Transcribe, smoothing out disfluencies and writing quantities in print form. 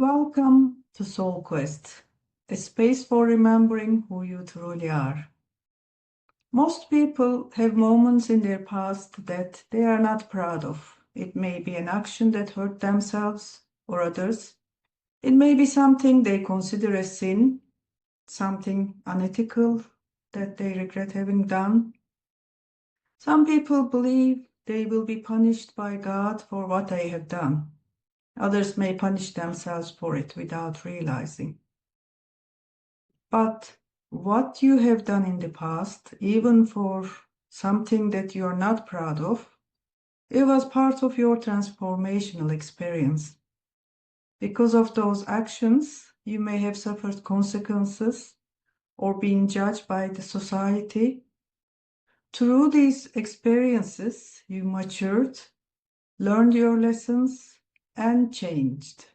Welcome to Soul Quest, a space for remembering who you truly are. Most people have moments in their past that they are not proud of. It may be an action that hurt themselves or others. It may be something they consider a sin, something unethical that they regret having done. Some people believe they will be punished by God for what they have done. Others may punish themselves for it without realizing. But what you have done in the past, even for something that you are not proud of, it was part of your transformational experience. Because of those actions, you may have suffered consequences or been judged by the society. Through these experiences, you matured, learned your lessons, and changed.